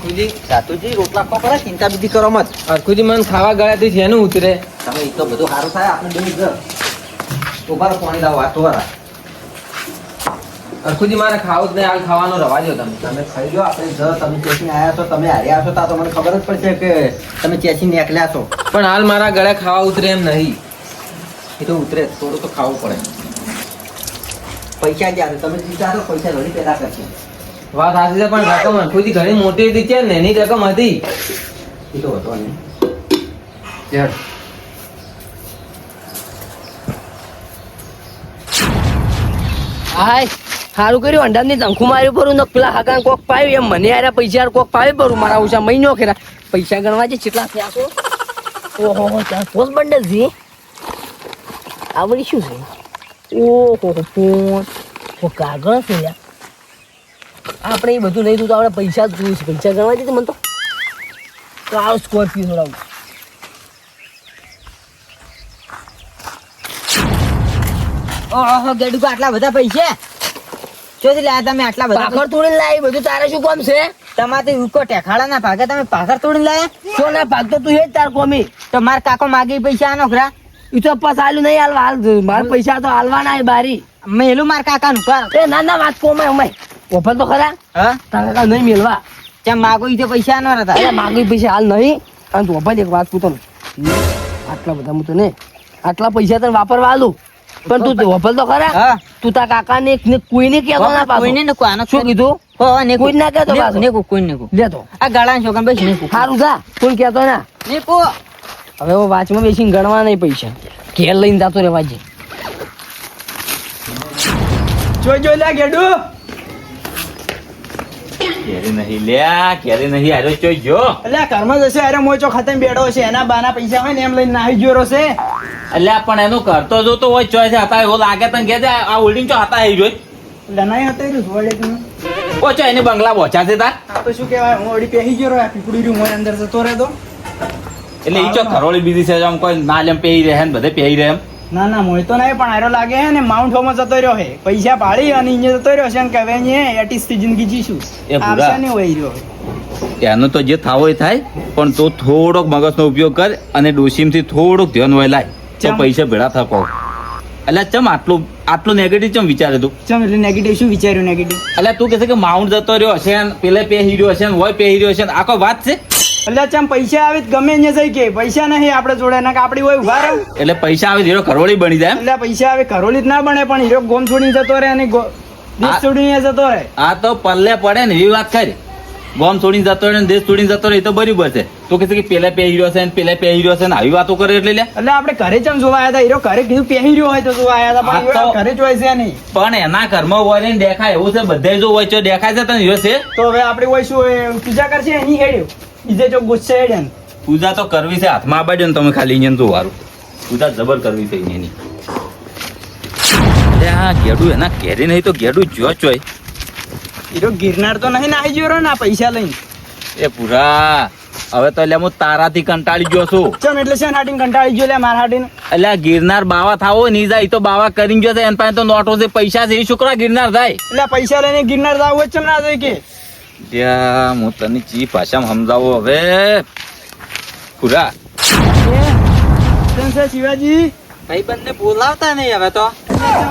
હરખુજી સાતુજી રોટલા ખો કરે, ચિંતા બીજી કરો મત. હરખુજી મને ખાવા ગળાથી છે એનું ઉતરે. તમે એ તો બધું સારું થાય આપણે બે ઘર ઉભા રહો, પાણી લાવો વાતો વાળા. હરખુજી મારે ખાવું જ નહીં, હાલ ખાવાનો રવા દો તમે. તમે ખાઈ લો, આપણે જ તમે ચેસી આવ્યા છો, તમે હાર્યા છો, તો મને ખબર જ પડશે કે તમે ચેસી નીકળ્યા છો. પણ હાલ મારા ગળે ખાવા ઉતરે એમ નહીં. એ તો ઉતરે, થોડું તો ખાવું પડે. પૈસા ક્યારે તમે વિચારો, પૈસા થોડી પેદા કરશે. વાત સાચી છે, પણ રકમ હરખુજી ઘણી મોટી હતી છે ને, એની રકમ હતી. એ તો હતો નહીં. યાર હાય સારું કર્યું અંડાની તંખું માર્યું પરું ને પેલા હકાન કોક પાયું એમ મને યાર પૈસા કોક પાયું પરું મારા ઓછા મહિનો ખેરા પૈસા ગણવા છે કેટલા થયા છો ઓહો ત્યાં પોસ્ટ બંડલ છે આ વળી શું છે ઓહો ફોન કાગળ છે યાર આપણે એ બધું નહીં તો આપણે પૈસા જ જોઈએ છે પૈસા ગણવા છે મને તો આવો સ્કોર્પિયો થોડાવું ઓહો ગેડુકો આટલા બધા પૈસા ચોથી લાયા તમે આટલા બધા પાખર તોડીને લાવી બધું તારે શું કામ છે તમારે ઉકો ટેખાડાના ભાગે તમે પાખર તોડીને લાયા શું ના ભાગ તો તું એ જ તાર કોમી તો મારા કાકો માગી પૈસા આનો ખરા ઈ તો પાસ આલ્યું નહીં હાલવા હાલ મારા પૈસા તો હાલવાના હે બારી મેલું મારા કાકાનું કર એ ના ના વાત કોમે અમાય ઓફર તો ખરા હા તારા કાકા નહીં મેલવા ચમ માગો ઈ તો પૈસા આનો હતા અરે માગી પૈસા હાલ નહીં અને તું ઓફર એક વાત પૂછો આટલા બધા હું તને આટલા પૈસા તને વાપરવા આલું પણ તું ઓફર તો ખરા હા તું તાર કાકા ને કોઈને કહેતો ના પાછો કોઈને ને આનો શું કીધું હો ને કોઈ ના કહેતો પાછો ને કોઈ ને લેતો આ ગાળાના છોકરા બેસી ને સારું જા કોઈ કહેતો ના ને કો હવે હું વાંચમાં બેસીને ગણવા નહીં પૈસા ઘેર લઈને જતો રહેવાજી જોઈ લે ગેડુ ઘેરે નહીં લ્યા, ઘેરે નહીં હારો ચોઈ જો. એટલે ઘરમાં જશે અરે મોચો ખાતે બેઠો છે એના બાના પૈસા હોય ને એમ લઈને નાહી ગયો છે અલ્યા પણ એનું કરતો જોતો હોય ચોઈ છે હતા એવો લાગે તને કે આ હોલ્ડિંગ ચો હતા એ જોઈ લનાઈ હતો એ જોડે તું ઓ ચો એને બંગલા પહોંચ્યા છે તાર આ તો શું કહેવાય હું ઓડી પહેરી ગયો રહ્યો પીપડી રહ્યું મોય અંદર જતો રહેતો એટલે ઈ ચો ઘરોળી બીજી છે આમ કોઈ નાલ એમ પહેરી રહે ને બધે પહેરી રહે એમ. ના ના મોય તો નહીં પણ આરો લાગે હે ને માઉન્ટ હોમાં જતો રહ્યો હે પૈસા પાડી અને અહીંયા જતો રહ્યો છે ને કહેવાય ને એટીસ થી જિંદગી જીશું એ ભૂરા. આવશે ને વહી રહ્યો એનું તો જે થાવો એ થાય પણ તું થોડોક મગજનો ઉપયોગ કર અને ડોશીમથી થોડોક ધ્યાન વહેલાય તો ચમ. પૈસા ભેળા થકો. એટલે ચમ આટલું નેગેટિવ ચમ વિચારે તું? ચમ એટલે નેગેટિવ શું વિચાર્યું નેગેટિવ એટલે તું કહે છે કે માઉન્ટ જતો રહ્યો હશે ને પેલે પહેરી રહ્યો હશે ને વય પહેરી રહ્યો હશે ને આ કોઈ વાત છે? એટલે ચમ પૈસા આવે તો ગમે અહીંયા જઈ કે પૈસા નહીં આપણે જોડે ના કે આપડી હોય ઉભા રહો એટલે પૈસા આવે હીરો ઘરોળી બની જાય એમ? એટલે પૈસા આવે ઘરોલી જ ના બને પણ હીરો ગોમ છોડીને જતો રહે અને દેશ છોડીને જતો રહે આ તો પલ્લે પડે ને એવી વાત ખરી. ગોમ છોડીને જતો રહે ને દેશ છોડીને જતો રહે એ તો બરાબર છે. તું કહે છે કે પેલે પહેરી રહ્યો છે ને પેલે પહેરી રહ્યો છે ને આવી વાતો કરે એટલે લે. એટલે આપણે ઘરે ચમ જોવા આવ્યા હતા હીરો ઘરે કીધું પહેરી રહ્યો હોય તો જોવા આવ્યા હતા પણ આ તો- હીરો ઘરે જોઈ છે નહીં પણ એના ઘરમાં હોય ને દેખાય એવું છે બધે જો હોય તો દેખાય છે તને હીરો છે. તો હવે આપણે હોય શું હોય, પૂજા કરશે એની હેડ્યો બીજે જો ગુસ્સે હેડ્યા ને. પૂજા તો કરવી છે હાથમાં આબાડ્યો ને તમે ખાલી અહીંયા તો વારું પૂજા જબર કરવી છે એની. અરે આ ગેડું એના ઘેરે નહીં તો ગેડું જો ચોય હીરો ગિરનાર તો નહીં નાહી ગયો રહ્યો ને આ પૈસા લઈને એ પૂરા હવે તો એટલે હું તારાથી કંટાળી ગયો છું. ચમ એટલે છે હાટીને કંટાળી ગયો લે મારા હાટીને એટલે આ ગિરનાર બાવા થાવો નહીં જાય એ તો બાવા કરીને ગયો છે એના પાસે તો નોટો છે પૈસા છે એ છોકરા ગિરનાર જાય. એટલે પૈસા લઈને ગિરનાર જવું હોય ચમ ના જાય કે ત્યાં હું તને ચી ભાષામાં સમજાવો હવે પૂરા. કેમ છે શિવાજી ભાઈબંધ ને બોલાવતા નહીં હવે તો.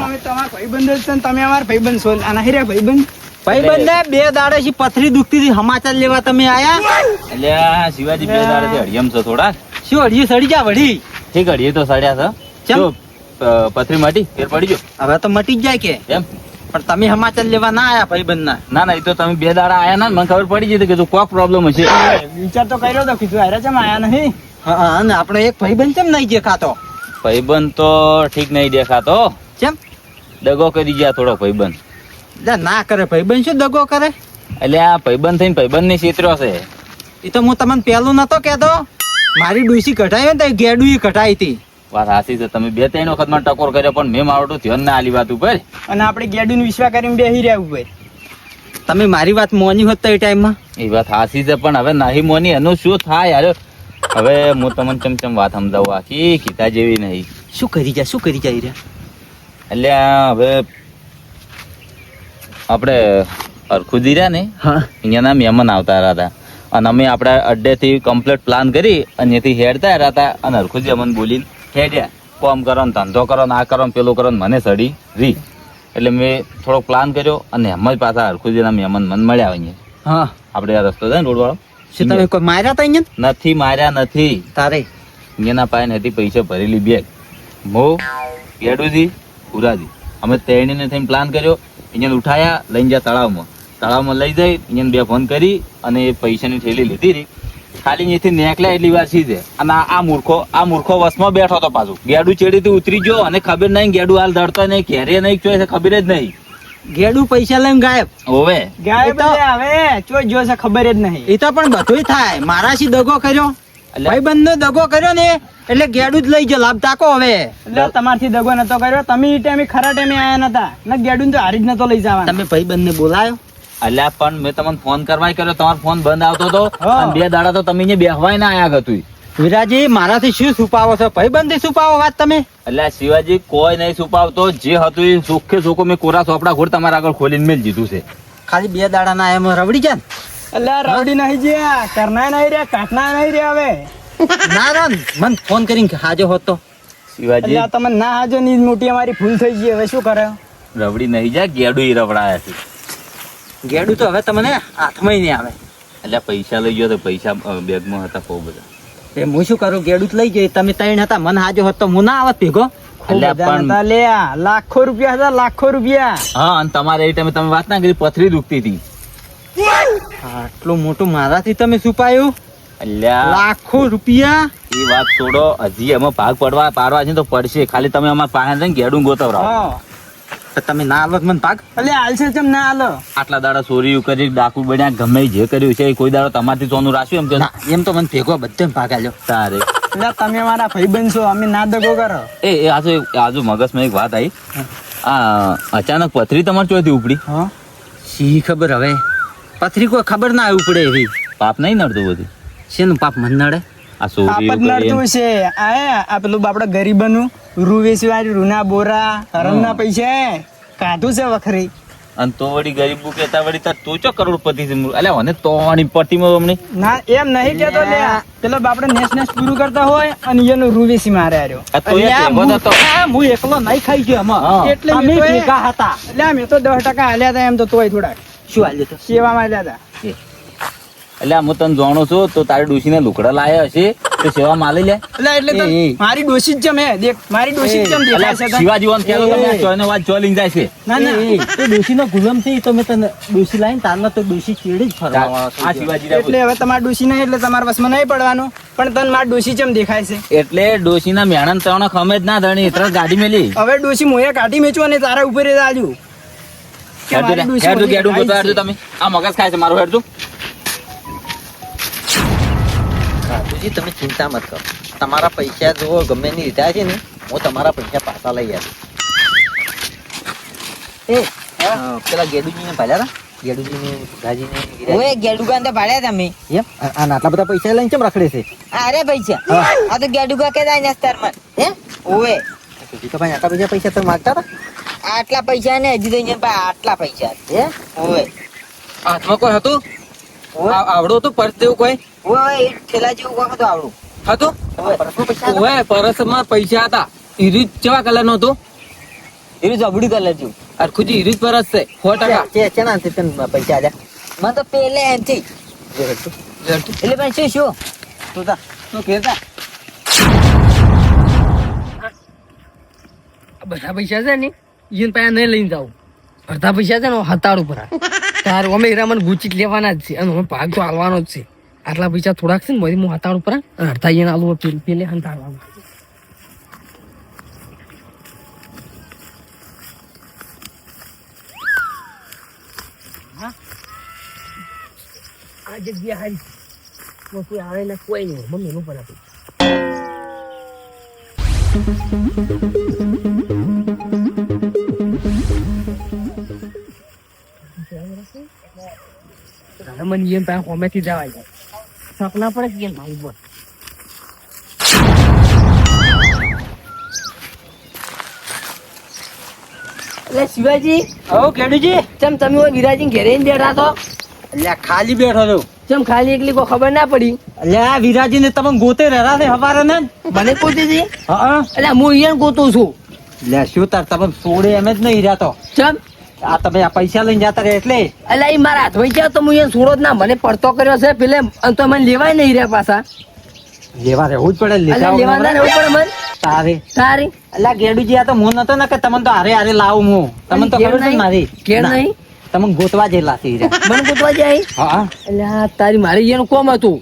અમે તમારા ભાઈબંધ જ છે ને તમે અમારા ભાઈબંધ છો આ નહીં રહ્યા ભાઈબંધ ભાઈબંધ ને 2 દાડેથી પથરી દુખતી હતી, સમાચાર લેવા તમે આયા. એટલે આ શિવાજી બે દાડે હડિયમ છો થોડા. શું અડીએ સડી જા વળી? ઠીક હડિયે તો સડ્યા છે. ચમ? જો, પથરી માટી ફેર પડી ગયો હવે તો મટી જ જાય કે એમ. પણ તમે સમાચાર લેવા ના આયા ભાઈબંધ ના. ના ના એ તો તમે 2 દાડા આયા ના મને ખબર પડી જતી કે તું કોક પ્રોબ્લેમ હશે. વિચાર તો કર્યો તો કીધું હારે ચમ આયા નહીં હા અને આપણો એક ભાઈબંધ કેમ નહીં દેખાતો? ભાઈબંધ તો ઠીક નહીં દેખાતો. કેમ? દગો કરી ગયા થોડો ભાઈબંધ. એટલે ના કરે ભાઈબંધ શું દગો કરે? એટલે આ ભાઈબંધ થઈને ભાઈબંધ ની છેતર્યો છે. એ તો હું તમને પેલું નતો કેતો મારી ડૂસી કઢાઈ ને ગેડું કઢાઈ હતી. વાત સાચી છે તમે 2-3 વખત માં ટકોર કર્યો પણ મેં મારું તો ધ્યાન ના આલી વાત ઉપર. અને આપણે ગેડું વિશ્વા કરીને બેહી રહ્યા ઉપર તમે મારી વાત મોની હોત તો એ ટાઈમમાં એ વાત સાચી છે પણ હવે નહીં મોની એનું શું થાય યાર. હવે હું તમને ચમચમ વાત સમજાવું આખી કીધા જેવી નહીં. શું કરી જાય રે એટલે આ હવે આપણે અરખુદી રહ્યા ને હા અહીંયાના મહેમાન આવતા હતા અને અમે આપણા અડ્ડેથી કમ્પ્લીટ પ્લાન કરી અને ત્યાંથી હેડતા હતા અને હરખુજી અમને બોલીને હેડ્યા કોમ કરો ને ધંધો કરો ને આ કરો ને પેલું કરો ને મને સડી રી એટલે મેં થોડો પ્લાન કર્યો અને એમ જ પાછા હરખુજીના મહેમાન મને મળ્યા અહીંયા હા આપણે આ રસ્તો છે ને રોડ વાળો શું તમે કોઈ માર્યા તા અહીંયા નથી માર્યા નથી તારે અહીંયાના પાસે નથી પૈસા ભરેલી બેગ મો ગેડુજી પુરાજી અમે તેણીને થઈને પ્લાન કર્યો અહીંયા ઉઠાયા લઈને ગયા તળાવમાં લઈ જઈ અહીંયા બે ફોન કરી અને એ પૈસાની થેલી લીધી રહી ખાલી અહીંયાથી નેકલ્યા એટલી વાર સીધે અને આ મૂર્ખો વસમાં બેઠો હતો પાછું ગેડું ચેડીથી ઉતરી ગયો અને ખબર નહીં ગેડું હાલ ધડતો નહીં ઘેરે નહીં ચોય ખબર જ નહીં ગેડું પૈસા લઈને ગાયબ હોવે ગાયબ હવે ચોઈ જો છે ખબર જ નહીં. એ તો પણ બધુંય થાય મારાથી દગો કર્યો ભાઈબંધનો દગો કર્યો ને એટલે ગેડું જ લઈ ગયો લાભ તાકો હવે એટલે તમારથી દગો નતો કર્યો, તમે ઈ ટાઈમે ખરા ટાઈમે આયા નતા ને ગેડું તો હારી જ નતો લઈ જવાના. તમે ભાઈબંધને બોલાયો અલ્યા પણ મેં તમને ફોન કરવા કર્યો તમારો ફોન બંધ આવતો હતો હા. અને 2 દાડા તો તમે અહીંયા બેહવાય ના આયા હતું વિરાજી મારાથી શું છુપાવો છો ભાઈબંધી છુપાવો વાત તમે એટલે શિવાજી કોઈ નહીં છુપાવતો જે હતું એ સુખે સુખો મેં કોરા ચોપડા ઘોડ તમારા આગળ ખોલીને મેલ દીધું છે ખાલી 2 દાડાના એમ રવડી જાય એટલે આ રવડી નહીં જ્યાં કરના નહીં રહ્યા કાટના નહીં રહ્યા હવે. ના ના મન ફોન કરીને હાજો હોત તો શિવાજી એટલે આ તમે ના હાજો ની મોટી અમારી ભૂલ થઈ ગઈ, હવે શું કરે? રવડી નહીં જાય ગેડું ઈ રવડાયા છે ગેડું તો હવે તમને હાથમાં નહીં આવે એટલે પૈસા લઈ ગયો તો પૈસા બેગમાં હતા બહુ બધા એ હું શું કરું ગેડું જ લઈ ગઈ તમે 3 હતા મન હાજો હોત તો હું ના આવત ભેગો અલ્યા બધા પણ નતા લ્યા, લાખો રૂપિયા હતા, લાખો રૂપિયા. હા અને તમારે એ ટાઈમે તમે વાત ના કરી પથરી દુખતી હતી આટલું મોટું મારાથી તમે છુપાયું અલ્યા લાખો રૂપિયા એ વાત છોડો હજી એમાં ભાગ પાડવા છે તો પડશે ખાલી તમે અમારા પાસે જઈને ગેડું ગોતવરાવો હા. તો તમે ના આવત મને ભાગ એટલે હાલશે ચમ ના હાલો? આટલા દાડા ચોરીઓ કરી ડાકુ બન્યા ગમે એ જે કર્યું છે એ કોઈ દાડો તમારથી સોનું રાખ્યું એમ કે ના એમ તો મને ભેગો બધે ભાગ આલ્યો તારે એટલે તમે મારા ભાઈબંધ છો, અમે ના દગો કરો. એ આજુ મગજમાં એક વાત આવી આ અચાનક પથરી તમારે ચોથી ઉપડી હા શી ખબર હવે પથરી કોઈ ખબર ના આવી પડે એવી પાપ નહીં નડતું બધું શેનું પાપ મન નડે આ ચોરીઓ આપત કરી નડતું છે. આ પેલું આપડે ગરીબનું રૂ વેચવાય, રૂના બોરા, હરણના પૈસા કાઢું છે વખરી. અને તો વળી ગરીબુ કેતા વળી તાર તું ચો કરોડપતિ છે અલ્યા મને તો આની પતિમાં અમને ના એમ નહીં કેતો લે, પેલો આપડે નેસ પૂરું કરતા હોય અને એનું રૂ વેચી મારે આર્યો. આ તો એ અલ્યા, ભેગો થતો. હું એકલો નહીં ખાઈ ગયો હા. આમાં એટલે અમે અમે ભેગા ભેગા હતા એટલે અમે તો 10% હાલ્યા હતા એમ તો તોય થોડાક શું હાલ્યું તો સેવામાં હાલ્યા હતા. એટલે હું તને જાણું છું તો તારી ડોશીને લુકડા લાયા હશે તો સેવા માલી લે એટલે તો એ. મારી ડોશી જ જમે દેખ, મારી ડોશી જ જમ દેખાય છે તને. શિવાજી વાન કહેતો તમે આ ચોયનો વાત ચો લઈને જાય છે ના ના એ તો ડોશીનો ગુલામ છે તો મેં તને ડોશી લાઈન તારના તો ડોશી ચેડી જ ફરવા આ શિવાજી એટલે હવે તમારી ડોશી નહીં એટલે તમારા વસમાં નહીં પડવાનું, પણ તને મારી ડોશી ચમ દેખાય છે? એટલે ડોશીના મેણન ત્રણ ખમે જ ના ધણી એટલે ગાડી મેલી હવે ડોશી મોએ કાઢી મેચો અને તારા ઉપર જ આજુ કે મારી ડોશી હેડજો મને ગેડું દેખાય ગોતો છે. હેડજો તમે આ મગજ ખાય છે મારું હેડજો બાપુજી તમે ચિંતા મત કરો તમારા પૈસા જો ગમે ની લીધા છે ને હું તમારા પૈસા પાછા લઈ આવીશ પેલા ગેડુજીને ભાલ્યા હતા ગેડુજીને ગાજીને ઓય ગેડુગા તો ભાડ્યા તમે એમ આ આટલા બધા પૈસા લઈને કેમ રખડે છે અરે પૈસા આ તો ગેડુગા કે જાય નસ્તાર માં હે ઓય તો ભાઈ આટલા બધા પૈસા તમે માગતા હતા આટલા પૈસા ને હજી તો અહીંયા પાસે આટલા પૈસા હે ઓય હાથમાં કોઈ હતું આવડું હતું પર્સ જેવું કોઈ ઓય એક થેલા જેવું કોક હતું આવડું હતું પરસમાં પૈસા હતા? ઓય પરસમાં પૈસા હતા હીરું કેવા કલર નું હતું એનું જબડું કલર જેવું અરખુજી હીરું જ પરસ છે 100%. ચેના છે તને પૈસા આલ્યા મને તો પેલે એમથી એટલે પણ શું શું તું તા તું કહેતા આ બધા પૈસા છે ને ઈન પાસે નહીં લઈને જાવ અડધા પૈસા છે ને હતાળ ઉપર તાર અમે હીરા મને ગુચી જ લેવાના જ છે અને અમે ભાગ તો હાલવાનો જ છે. આટલા પૈસા થોડાક છે ને બધી હું હતાળ ઉપર અને અડધા એને આલુ પેલે હંતાડવાનું. આ જગ્યા હારી કોઈ આવે ને કોઈ નહીં મમ્મી નું પણ આપી મને એમ પાસે હોમેથી જવાય જાય સપના પડે કે મારી બોલ એટલે શિવાજી ઓ ગેડુજી ચમ તમે વિરાજી ઘેરે બેઠા છો અલ્યા ખાલી બેઠો છું જેમ ખાલી એકલી કોઈ ખબર ના પડી અલ્યા વિરાજી ને તમે ગોતે રહ્યા છે હવારે ને મને ગોતી હતી હા એટલે હું અહીંયા ગોતું છું લે શું તાર તમે છોડે એમ જ નહીં રહ્યા તો ચમ આ તમે આ પૈસા લઈને જતા રહ્યા એટલે એટલે એ મારા હાથમાં ગયા તો હું અહીંયા છોડો જ ના મને પડતો કર્યો છે પેલે અને તો મને લેવાય નહીં રહ્યા પાછા લેવા રહેવું જ પડે એટલે લેવા ના રહેવું પડે મને તારે તારી અલ્યા ગેડુજી આ તો હું નતો ને કે તમને તો હારે હારે લાવું હું તમને તો ખબર છે ને મારી કેળ ના. નહીં તમને ગોતવા જેલા છે હીરા. મને ગોતવા જાય હા એટલે આ તારી મારી અહીંયાનું કોમ હતું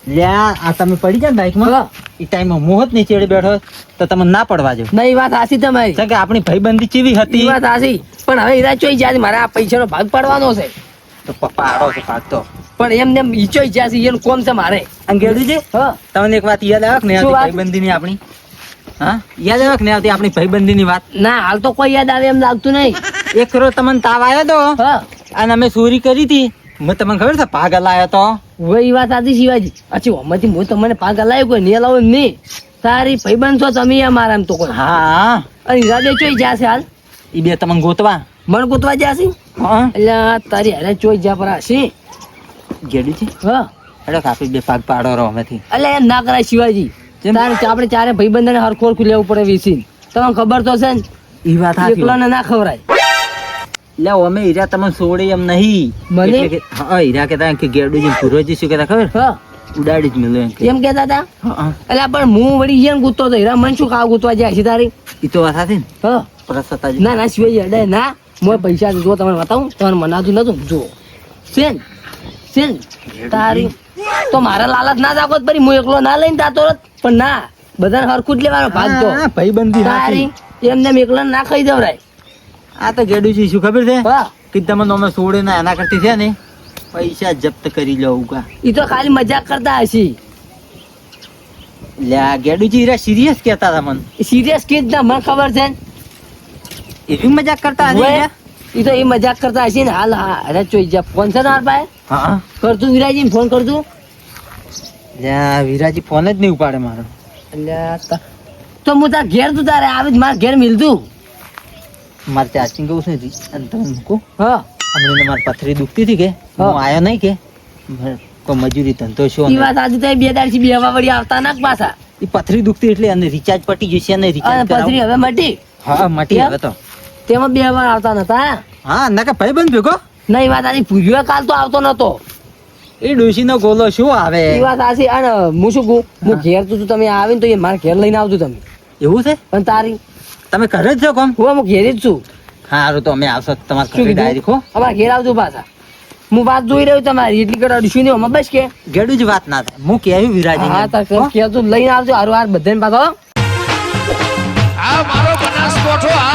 લ્યા આ તમે પડી જાય ને બાઈકમાં હા. એ ટાઈમમાં મોહત નીચે બેઠો તો તમને ના પડવા જો નહીં વાત હાસી તમારી કે આપણી ભાઈબંધી ચેવી ઈ હતી વાત હાસી પણ હવે હીરા ચોઈ જાય મારે આ પૈસાનો ભાગ પાડવાનો છે તો પપ્પા આડો છે પાકતો પણ એમને એમ ઈ ચોઈ જાય છે એનું કોમ છે મારે અને ગેડુજી હા તમને એક વાત યાદ આવે કે નહીં શું આવતી વાત? ભાઈબંધીની આપણી હા યાદ આવે કે નહીં આવતી આપણી ભાઈબંધીની વાત ના હાલ તો કોઈ યાદ આવે એમ લાગતું નહીં એક કરોડ તમને તાવ આવ્યો તો હા અને અમે ચોરી કરી હતી મને તમને ખબર છે પાગલ લાયો તો હવે ઈ વાત સાચી શિવાજી અચ્છી ઓમાંથી હું તમને પાક હલાવ્યો કોઈ નહીં હલાવો એમ નહીં તારી ભાઈબંધ છો તમે અમારા એમ તો કોઈ હા અને હીરાબે ચોઈ જશે હાલ એ બે તમને ગોતવા મન ગોતવા જશે હા એટલે આ તારી હારે ચોઈ જા પર હશે ગેડુજી હા એટલે કાપી બે પાગ પાડો રહો અમેથી એટલે એમ ના કરાય શિવાજી તારે આપણે ચારે ભાઈબંધને હરખું હરખું લેવું પડે વીસી તમને ખબર તો છે ને એ વાત સાચી એકલાને ના ખવરાય લે અમે હીરા તમને છોડે એમ નહીં મને? એટલે કે હા હીરા કહેતા કે ગેડુજી પુરોજી શું કહેતા ખબર હા ઉડાડી જ મળ્યો એમ કે એમ કેતા હતા હા એટલે પણ હું વળી ઈયન ગુતતો હતો હીરા મન શું ખાવા ગુતવા જાય છે તારી એ તો વાત હતી ને હા પ્રસતાજી ના ના શિવાજી અડે ના હું પૈસા જો તમને બતાવું તમને મનાતું નતું જુઓ સેન સેન તારી તો મારા લાલચ ના જાગો પરી હું એકલો ના લઈને જાતો હોત પણ ના બધાને હરખું જ લેવાનો ભાગ તો હા, ભાઈબંધી તારી સાચી. એમને એમ એકલા ના ખાઈ દવરાય આ તો ગેડુજી શું ખબર છે હા કે તમને અમે છોડે ના એના કરતી છે ને પૈસા જપ્ત કરી લઉં કા ઈ તો ખાલી મજાક કરતા હશી લે આ ગેડુજી હીરા સિરિયસ કહેતા હતા મને સિરિયસ કે જ ના મને ખબર છે ને. એવી મજાક કરતા હશે ઓએ, હીરા? ઈ તો એ મજાક કરતા હશે ને હાલ હા અરે ચોઈ જા ફોન છે તાર પાસે હા કરતું વિરાજી ફોન કરતું લે આ વિરાજી ફોન જ નહીં ઉપાડે મારો એટલે તો હું તાર ઘેર તું તારે આવે જ મારા ઘેર મિલતું મારે ચાર્જિંગ કહું છે અને તમે મૂકો હા હમણાં મારી પથરી દુખતી હતી કે હા. હું આવ્યો નહીં કે કોઈ મજૂરી ધંધો શું ઈ વાત આજે તો બે દાડથી બે હવા વળી આવતા ના પાછા એ પથરી દુખતી એટલે અને રિચાર્જ પટી જશે અને અને રિચાર્જ પથરી હવે મટી હા મટી કેમ? હવે તો તેમાં બે હવા આવતા નતા હા ના કે ભાઈબંધ ભેગો નહીં વાત આજે પૂછ્યો કાલ તો આવતો નતો એ ડોશીનો ગોલો શું આવે ઈ વાત આજે અને હું શું કહું હું ઘેર તું તમે આવીને તો એ મારા ઘેર લઈને આવતું તમે એવું છે પણ તારી તમે ઘરે જ છો કોમ હું ઘેર જ છું સારું તો અમે આવશો તમારા શું ઘરે કીધું ડાયરી ખો અમારા ઘેર આવજો પાછા હું વાત જોઈ રહ્યો તમારી એટલી કડા અડીશું નહીં અમે બસ કે ગેડું જ વાત ના થાય હું કેવું વિરાજી હા તાર કે તું લઈને આવજો હારું હાર બધાને પાછો આ મારો બનાસકોઠો આ